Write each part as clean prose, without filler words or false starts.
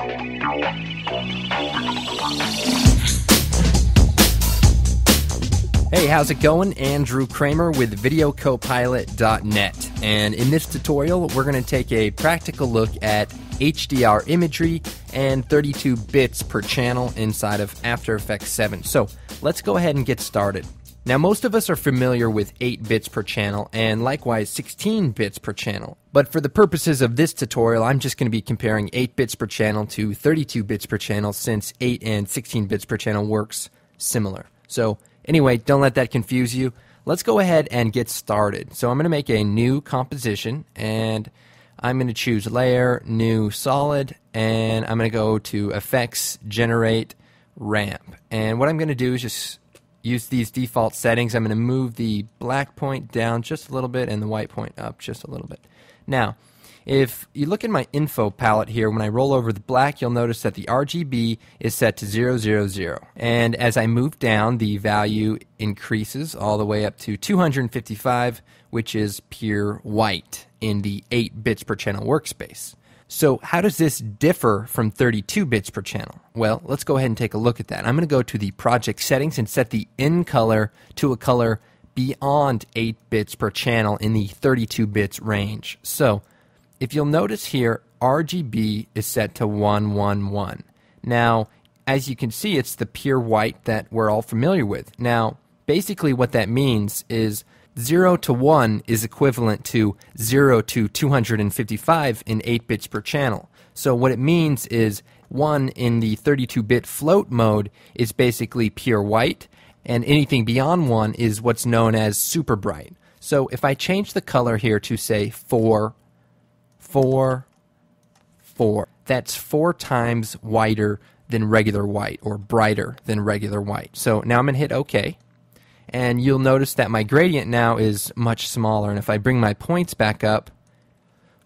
Hey, how's it going? Andrew Kramer with VideoCopilot.net, and in this tutorial we're going to take a practical look at HDR imagery and 32 bits per channel inside of After Effects 7. So let's go ahead and get started. Now, most of us are familiar with 8 bits per channel and likewise 16 bits per channel. But for the purposes of this tutorial, I'm just going to be comparing 8 bits per channel to 32 bits per channel, since 8 and 16 bits per channel works similar. So anyway, don't let that confuse you. Let's go ahead and get started. So I'm going to make a new composition, and I'm going to choose Layer, New Solid, and I'm going to go to Effects, Generate, Ramp. And what I'm going to do is just use these default settings. I'm going to move the black point down just a little bit and the white point up just a little bit. Now, if you look at my info palette here, when I roll over the black, you'll notice that the RGB is set to 000. And as I move down, the value increases all the way up to 255, which is pure white in the 8 bits per channel workspace. So how does this differ from 32 bits per channel? Well, let's go ahead and take a look at that. I'm going to go to the project settings and set the in color to a color beyond 8 bits per channel in the 32 bits range. So if you'll notice here, RGB is set to 111. Now, as you can see, it's the pure white that we're all familiar with. Now, basically what that means is 0 to 1 is equivalent to 0 to 255 in 8 bits per channel. So what it means is 1 in the 32-bit float mode is basically pure white, and anything beyond 1 is what's known as super bright. So if I change the color here to, say, 4, that's 4 times whiter than regular white, or brighter than regular white. So now I'm going to hit OK. And you'll notice that my gradient now is much smaller. And if I bring my points back up,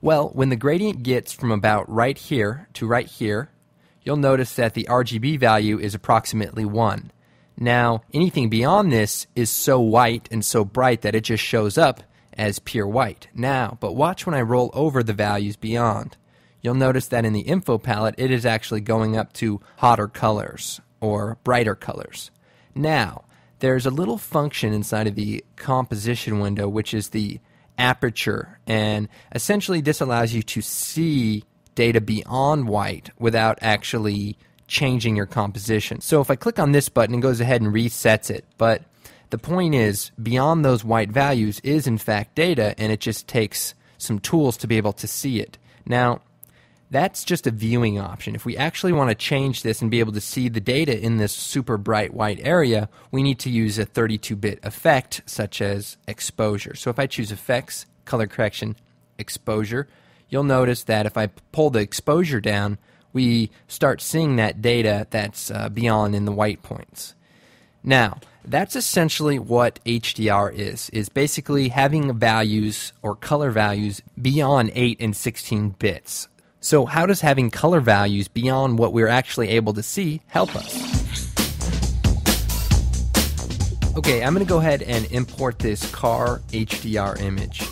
well, when the gradient gets from about right here to right here, you'll notice that the RGB value is approximately 1. Now, anything beyond this is so white and so bright that it just shows up as pure white. Now, but watch when I roll over the values beyond. You'll notice that in the info palette, it is actually going up to hotter colors or brighter colors. Now, there's a little function inside of the composition window, which is the aperture, and essentially this allows you to see data beyond white without actually changing your composition. So if I click on this button, it goes ahead and resets it, but the point is, beyond those white values is in fact data, and it just takes some tools to be able to see it. Now, that's just a viewing option. If we actually want to change this and be able to see the data in this super bright white area, we need to use a 32-bit effect, such as exposure. So if I choose Effects, Color Correction, Exposure, you'll notice that if I pull the exposure down, we start seeing that data that's beyond in the white points. Now, that's essentially what HDR is basically having values or color values beyond 8 and 16 bits. So how does having color values beyond what we're actually able to see help us? Okay, I'm going to go ahead and import this car HDR image.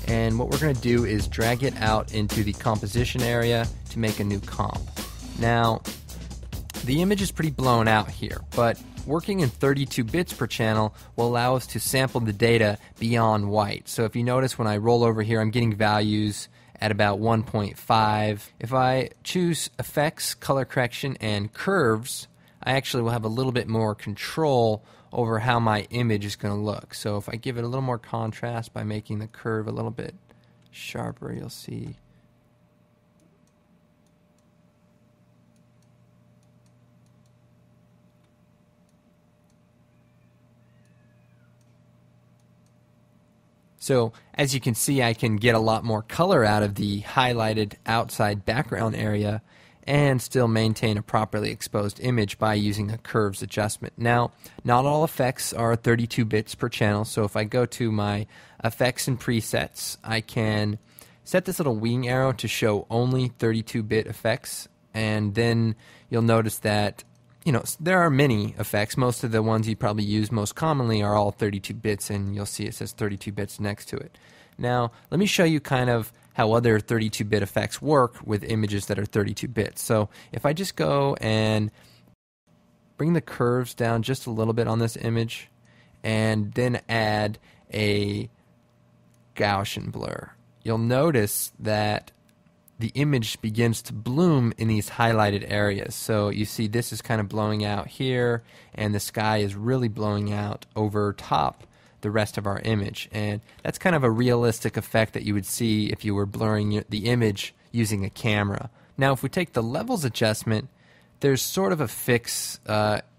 And what we're going to do is drag it out into the composition area to make a new comp. Now, the image is pretty blown out here, but working in 32 bits per channel will allow us to sample the data beyond white. So if you notice when I roll over here, I'm getting values at about 1.5. If I choose Effects, Color Correction, and Curves, I actually will have a little bit more control over how my image is going to look. So if I give it a little more contrast by making the curve a little bit sharper, you'll see. So as you can see, I can get a lot more color out of the highlighted outside background area and still maintain a properly exposed image by using a curves adjustment. Now, not all effects are 32 bits per channel, so if I go to my effects and presets, I can set this little wing arrow to show only 32-bit effects, and then you'll notice that there are many effects. Most of the ones you probably use most commonly are all 32 bits, and you'll see it says 32 bits next to it. Now, let me show you kind of how other 32-bit effects work with images that are 32 bits. So if I just go and bring the curves down just a little bit on this image and then add a Gaussian blur, you'll notice that the image begins to bloom in these highlighted areas. So you see this is kind of blowing out here, and the sky is really blowing out over top the rest of our image. And that's kind of a realistic effect that you would see if you were blurring the image using a camera. Now if we take the levels adjustment, there's sort of a fix.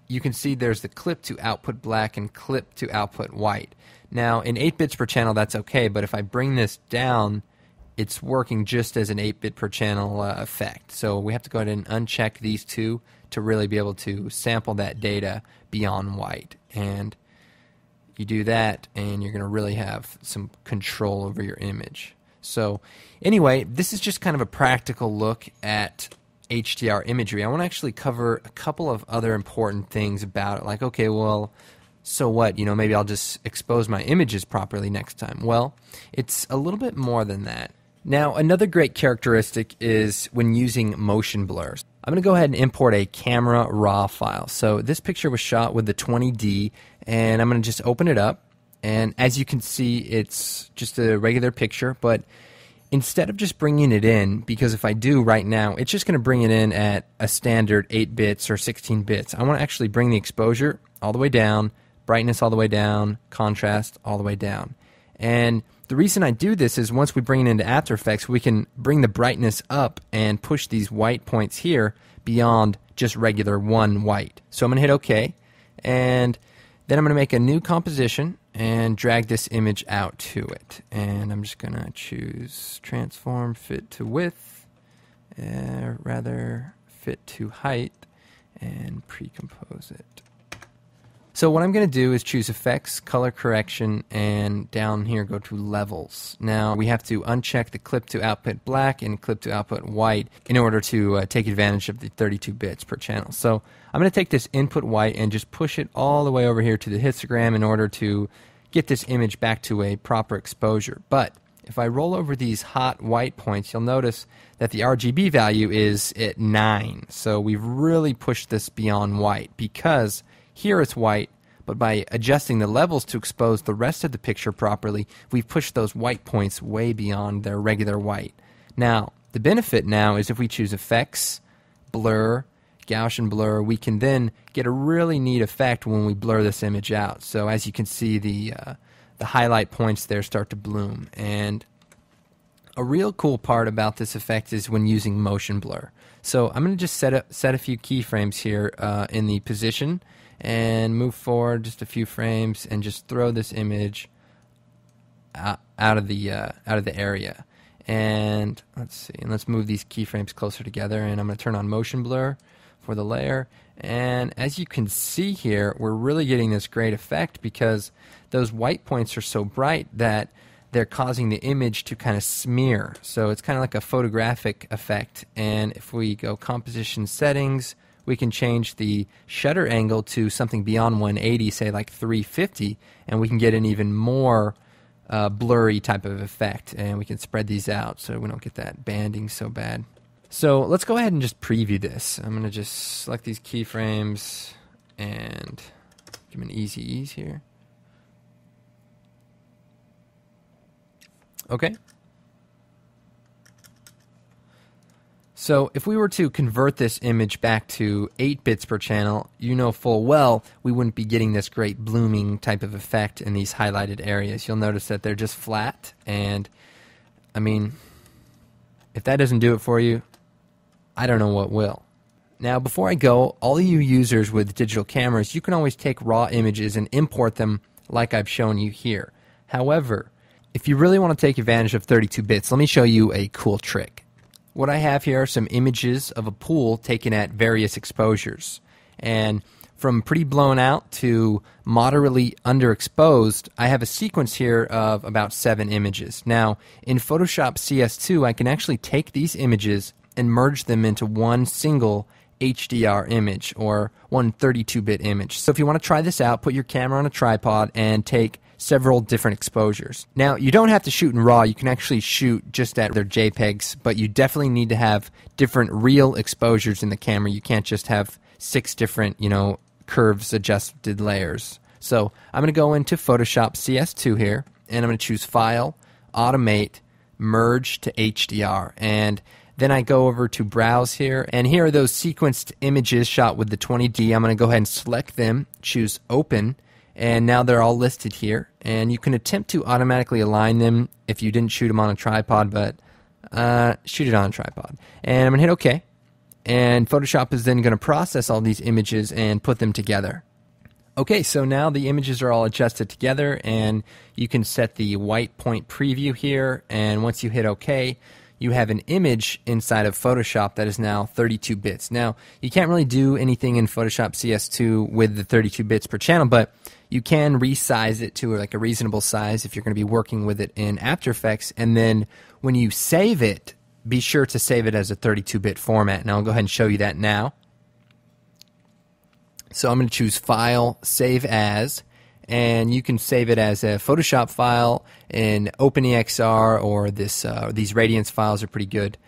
You can see there's the clip to output black and clip to output white. Now in 8 bits per channel that's okay, but if I bring this down, it's working just as an 8-bit per channel effect. So we have to go ahead and uncheck these two to really be able to sample that data beyond white. And you do that and you're going to really have some control over your image. So anyway, this is just kind of a practical look at HDR imagery. I want to actually cover a couple of other important things about it. Like, okay, well, so what? You know, maybe I'll just expose my images properly next time. Well, it's a little bit more than that. Now, another great characteristic is when using motion blurs. I'm going to go ahead and import a camera raw file. So this picture was shot with the 20D, and I'm going to just open it up. And as you can see, it's just a regular picture, but instead of just bringing it in, because if I do right now, it's just going to bring it in at a standard 8 bits or 16 bits. I want to actually bring the exposure all the way down, brightness all the way down, contrast all the way down. And the reason I do this is once we bring it into After Effects, we can bring the brightness up and push these white points here beyond just regular 1 white. So I'm going to hit OK, and then I'm going to make a new composition and drag this image out to it. And I'm just going to choose Transform Fit to Width, rather Fit to Height, and pre-compose it. So what I'm going to do is choose Effects, Color Correction, and down here go to Levels. Now we have to uncheck the Clip to Output Black and Clip to Output White in order to take advantage of the 32 bits per channel. So I'm going to take this Input White and just push it all the way over here to the histogram in order to get this image back to a proper exposure. But if I roll over these hot white points, you'll notice that the RGB value is at 9. So we've really pushed this beyond white because here it's white, but by adjusting the levels to expose the rest of the picture properly, we've pushed those white points way beyond their regular white. Now, the benefit now is if we choose Effects, Blur, Gaussian Blur, we can then get a really neat effect when we blur this image out. So as you can see, the highlight points there start to bloom. And a real cool part about this effect is when using motion blur. So I'm going to just set a few keyframes here in the position and move forward just a few frames and just throw this image out of the area. And let's see, and let's move these keyframes closer together, and I'm going to turn on motion blur for the layer. And as you can see here, we're really getting this great effect because those white points are so bright that they're causing the image to kind of smear. So it's kind of like a photographic effect. And if we go Composition Settings, we can change the shutter angle to something beyond 180, say like 350, and we can get an even more blurry type of effect. And we can spread these out so we don't get that banding so bad. So let's go ahead and just preview this. I'm going to just select these keyframes and give them an easy ease here. Okay. So if we were to convert this image back to 8 bits per channel, you know full well we wouldn't be getting this great blooming type of effect in these highlighted areas. You'll notice that they're just flat, and I mean, if that doesn't do it for you, I don't know what will. Now before I go, all of you users with digital cameras, you can always take raw images and import them like I've shown you here. However, if you really want to take advantage of 32 bits, let me show you a cool trick. What I have here are some images of a pool taken at various exposures. And from pretty blown out to moderately underexposed, I have a sequence here of about 7 images. Now, in Photoshop CS2, I can actually take these images and merge them into one single HDR image, or one 32-bit image. So if you want to try this out, put your camera on a tripod and take several different exposures. Now, you don't have to shoot in RAW. You can actually shoot just at their JPEGs, but you definitely need to have different real exposures in the camera. You can't just have 6 different, curves adjusted layers. So I'm going to go into Photoshop CS2 here, and I'm going to choose File, Automate, Merge to HDR, and then I go over to Browse here, and here are those sequenced images shot with the 20D. I'm going to go ahead and select them, choose Open, and now they're all listed here. And you can attempt to automatically align them if you didn't shoot them on a tripod, but shoot it on a tripod. And I'm going to hit OK, and Photoshop is then going to process all these images and put them together. Okay, so now the images are all adjusted together, and you can set the white point preview here, and once you hit OK, you have an image inside of Photoshop that is now 32 bits. Now, you can't really do anything in Photoshop CS2 with the 32 bits per channel, but you can resize it to like a reasonable size if you're going to be working with it in After Effects, and then when you save it, be sure to save it as a 32-bit format, and I'll go ahead and show you that now. So I'm going to choose File, Save As, and you can save it as a Photoshop file in OpenEXR, or these Radiance files are pretty good.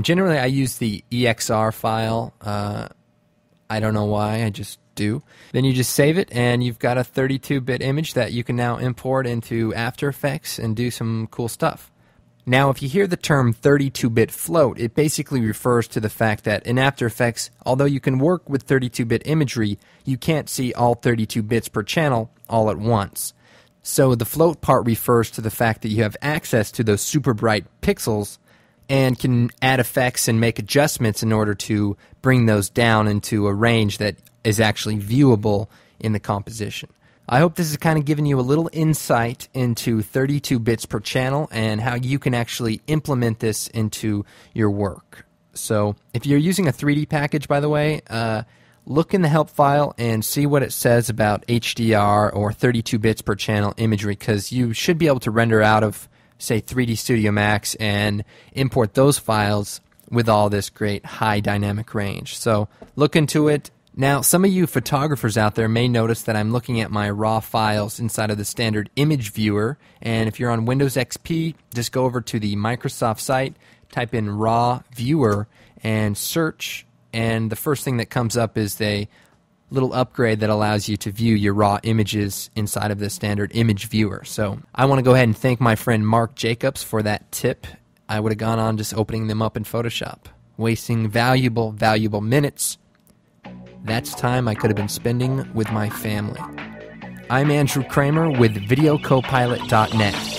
Generally, I use the EXR file. I don't know why, I just do. Then you just save it, and you've got a 32-bit image that you can now import into After Effects and do some cool stuff. Now, if you hear the term 32-bit float, it basically refers to the fact that in After Effects, although you can work with 32-bit imagery, you can't see all 32 bits per channel all at once. So the float part refers to the fact that you have access to those super bright pixels and can add effects and make adjustments in order to bring those down into a range that is actually viewable in the composition. I hope this has kind of given you a little insight into 32 bits per channel and how you can actually implement this into your work. So if you're using a 3D package, by the way, look in the help file and see what it says about HDR or 32 bits per channel imagery, because you should be able to render out of, say, 3D Studio Max and import those files with all this great high dynamic range. So look into it. Now, some of you photographers out there may notice that I'm looking at my raw files inside of the standard image viewer, and if you're on Windows XP, just go over to the Microsoft site, type in raw viewer, and search, and the first thing that comes up is a little upgrade that allows you to view your raw images inside of the standard image viewer. So I want to go ahead and thank my friend Mark Jacobs for that tip. I would have gone on just opening them up in Photoshop, wasting valuable minutes. That's time I could have been spending with my family. I'm Andrew Kramer with VideoCopilot.net.